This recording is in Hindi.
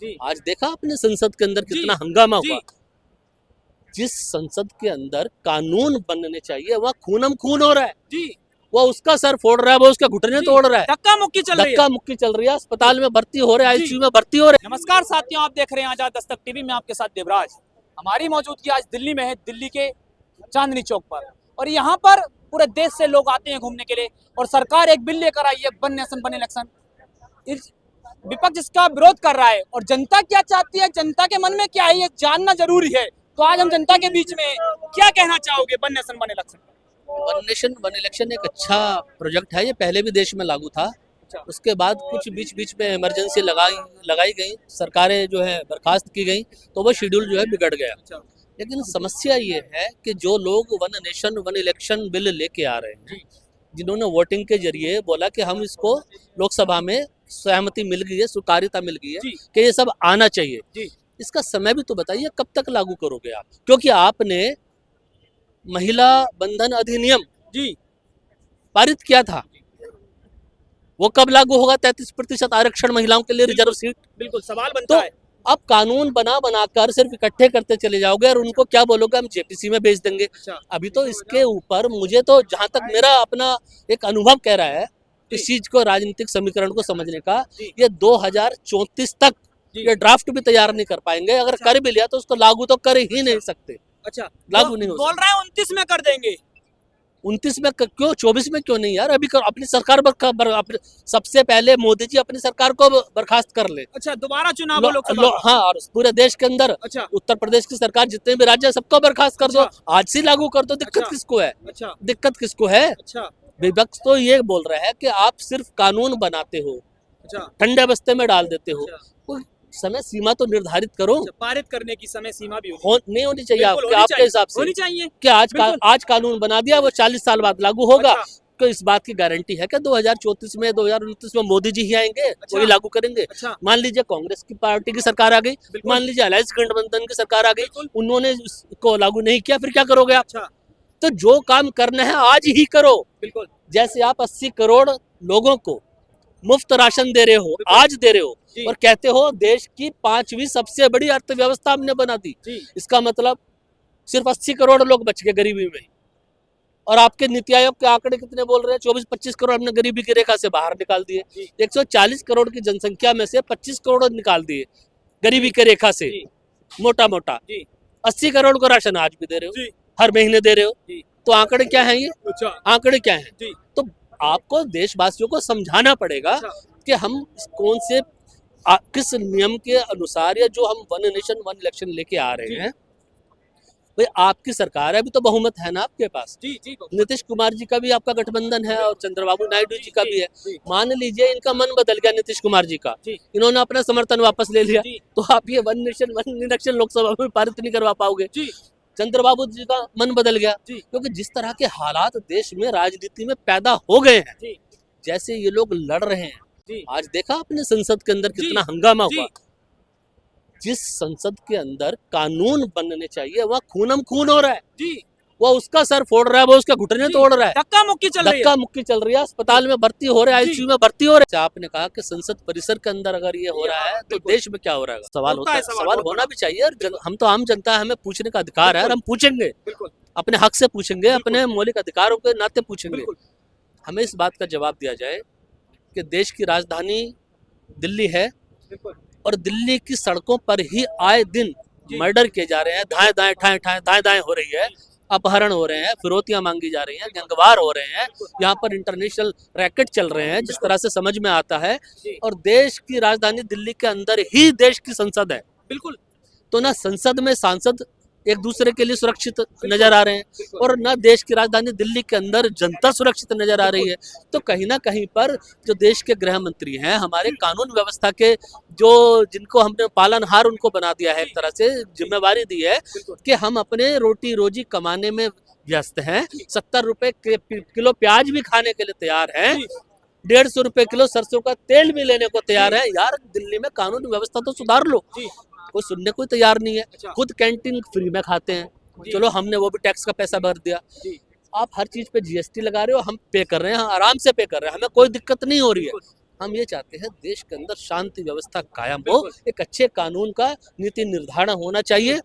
जी। आज देखा आपने संसद के अंदर कितना हंगामा हुआ। जिस संसद के अंदर कानून बनने चाहिए वहाँ खूनम खून हो रहा है जी। वो उसका सर फोड़ रहा है, वो उसके घुटने तोड़ रहा है, धक्का मुक्की चल रही है। धक्का मुक्की चल रही है, अस्पताल में भर्ती हो रहे हैं, जी। आईसीयू में भर्ती हो रहे हैं। नमस्कार साथियों, आप देख रहे हैं आजाद दस्तक टीवी में आपके साथ देवराज। हमारी मौजूदगी आज दिल्ली में है, दिल्ली के चांदनी चौक पर, और यहाँ पर पूरे देश से लोग आते हैं घूमने के लिए। और सरकार एक बिल लेकर आई है, वन नेशन वन इलेक्शन। इस विपक्ष इसका विरोध कर रहा है, और जनता क्या चाहती है, जनता के मन में क्या है, ये जानना जरूरी है। तो आज हम जनता के बीच में क्या कहना चाहोगे one nation one election? One nation one election एक अच्छा प्रोजेक्ट है, ये पहले भी देश में लागू था। उसके बाद कुछ बीच बीच में इमरजेंसी लगाई गई, सरकारें जो है बर्खास्त की गई, तो वो शेड्यूल जो है बिगड़ गया। लेकिन समस्या ये है कि जो लोग one nation one election bill लेके आ रहे हैं, जिन्होंने वोटिंग के जरिए बोला कि हम इसको लोकसभा में सहमति मिल गई है, स्वीकार्यता मिल गई है कि ये सब आना चाहिए, इसका समय भी तो बताइए कब तक लागू करोगे आप? क्योंकि आपने महिला बंधन अधिनियम पारित किया था, वो कब लागू होगा? 33% आरक्षण महिलाओं के लिए, रिजर्व सीट। बिल्कुल सवाल बनता है। अब कानून बनाकर सिर्फ इकट्ठे करते चले जाओगे और उनको क्या बोलोगे, हम जेपीसी में भेज देंगे। अभी तो इसके ऊपर मुझे तो जहां तक मेरा अपना एक अनुभव कह रहा है इस चीज को, राजनीतिक समीकरण को समझने का, ये 2034 तक ये ड्राफ्ट भी तैयार नहीं कर पाएंगे। अगर कर भी लिया तो उसको लागू तो कर ही नहीं सकते। लागू नहीं हो बोल रहा है 29 में कर देंगे। 29 में क्यों, 24 में क्यों नहीं यार? अभी अपनी सरकार सबसे पहले मोदी जी अपनी सरकार को बर्खास्त कर ले। दोबारा चुनाव लोकसभा। हाँ, और पूरे देश के अंदर उत्तर प्रदेश की सरकार जितने भी राज्य सबको बर्खास्त कर दो, आज से लागू कर दो। दिक्कत किसको है? दिक्कत किसको है? विपक्ष तो ये बोल रहा है कि आप सिर्फ कानून बनाते हो, ठंडे बस्ते में डाल देते हो। कोई समय सीमा तो निर्धारित करो। पारित करने की समय सीमा भी नहीं होनी चाहिए आपके हिसाब से? होनी चाहिए कि आज कानून बना दिया, वो 40 साल बाद लागू होगा। तो इस बात की गारंटी है कि 2034 में 2029 में मोदी जी ही आएंगे, वही लागू करेंगे। मान लीजिए कांग्रेस की पार्टी की सरकार आ गई, मान लीजिए अलायंस गठबंधन की सरकार आ गई, उन्होंने इसको लागू नहीं किया, फिर क्या करोगे आप? तो जो काम करना है आज ही करो। बिल्कुल, जैसे आप 80 करोड़ लोगों को मुफ्त राशन दे रहे हो, आज दे रहे हो, और कहते हो देश की 5वीं सबसे बड़ी अर्थव्यवस्था हमने बना दी। इसका मतलब सिर्फ 80 करोड़ लोग बच गए गरीबी में। और आपके नीति आयोग के आंकड़े कितने बोल रहे हैं? 24-25 करोड़ हमने गरीबी की रेखा से बाहर निकाल दिए। 140 करोड़ की जनसंख्या में से 25 करोड़ निकाल दिए गरीबी की रेखा से, मोटा मोटा। 80 करोड़ को राशन आज भी दे रहे हो, हर महीने दे रहे हो। तो आंकड़े क्या है? ये आंकड़े क्या है? तो आपको देशवासियों को समझाना पड़ेगा कि हम कौन से किस नियम के अनुसार, या जो हम वन नेशन वन इलेक्शन लेके आ रहे हैं, भाई आपकी सरकार है, अभी तो बहुमत है ना आपके पास। नीतीश कुमार जी का भी आपका गठबंधन है और चंद्रबाबू नायडू जी का भी है। मान लीजिए इनका मन बदल गया, नीतीश कुमार जी का, इन्होंने अपना समर्थन वापस ले लिया, तो आप ये one nation one election Lok Sabha में पारित नहीं करवा पाओगे। चंद्रबाबू जी का मन बदल गया, क्योंकि जिस तरह के हालात देश में राजनीति में पैदा हो गए हैं, जैसे ये लोग लड़ रहे हैं, आज देखा आपने संसद के अंदर कितना हंगामा हुआ। जिस संसद के अंदर कानून बनने चाहिए वहाँ खूनम खून हो रहा है, वो उसका सर फोड़ रहा है, वो उसके घुटने तोड़ रहा है, धक्का मुक्की चल रही है, अस्पताल में भर्ती हो रहे हैं, आईसीयू में भर्ती हो रहे हैं। आपने कहा कि संसद परिसर के अंदर अगर ये हो रहा है तो देश में क्या हो रहा है? सवाल होता है, सवाल होना भी चाहिए। और हम तो आम जनता है, हमें पूछने का अधिकार है, और हम पूछेंगे, अपने हक से पूछेंगे, अपने मौलिक अधिकारों के नाते पूछेंगे। हमें इस बात का जवाब दिया जाए कि देश की राजधानी दिल्ली है, और दिल्ली की सड़कों पर ही आए दिन मर्डर किए जा रहे हैं, दाएं दाएं हो रही है, अपहरण हो रहे हैं, फिरौतियां मांगी जा रही हैं, गैंगवार हो रहे हैं, यहाँ पर इंटरनेशनल रैकेट चल रहे हैं, जिस तरह से समझ में आता है। और देश की राजधानी दिल्ली के अंदर ही देश की संसद है। बिल्कुल, तो ना संसद में सांसद एक दूसरे के लिए सुरक्षित नजर आ रहे हैं, और न देश की राजधानी दिल्ली के अंदर जनता सुरक्षित नजर आ रही है। तो कहीं ना कहीं पर जो देश के गृह मंत्री हैं, हमारे कानून व्यवस्था के जो जिनको हमने पालनहार उनको बना दिया है, एक तरह से जिम्मेवारी दी है कि हम अपने रोटी रोजी कमाने में व्यस्त हैं। 70 रुपए किलो प्याज भी खाने के लिए तैयार हैं, 150 रुपए किलो सरसों का तेल भी लेने को तैयार है। यार दिल्ली में कानून व्यवस्था तो सुधार लो। कोई सुनने को तैयार नहीं है। खुद कैंटीन फ्री में खाते हैं, चलो हमने वो भी टैक्स का पैसा भर दिया। आप हर चीज पे जीएसटी लगा रहे हो, हम पे कर रहे हैं, आराम से पे कर रहे हैं, हमें कोई दिक्कत नहीं हो रही है। हम ये चाहते हैं देश के अंदर शांति व्यवस्था कायम हो, एक अच्छे कानून का नीति निर्धारण होना चाहिए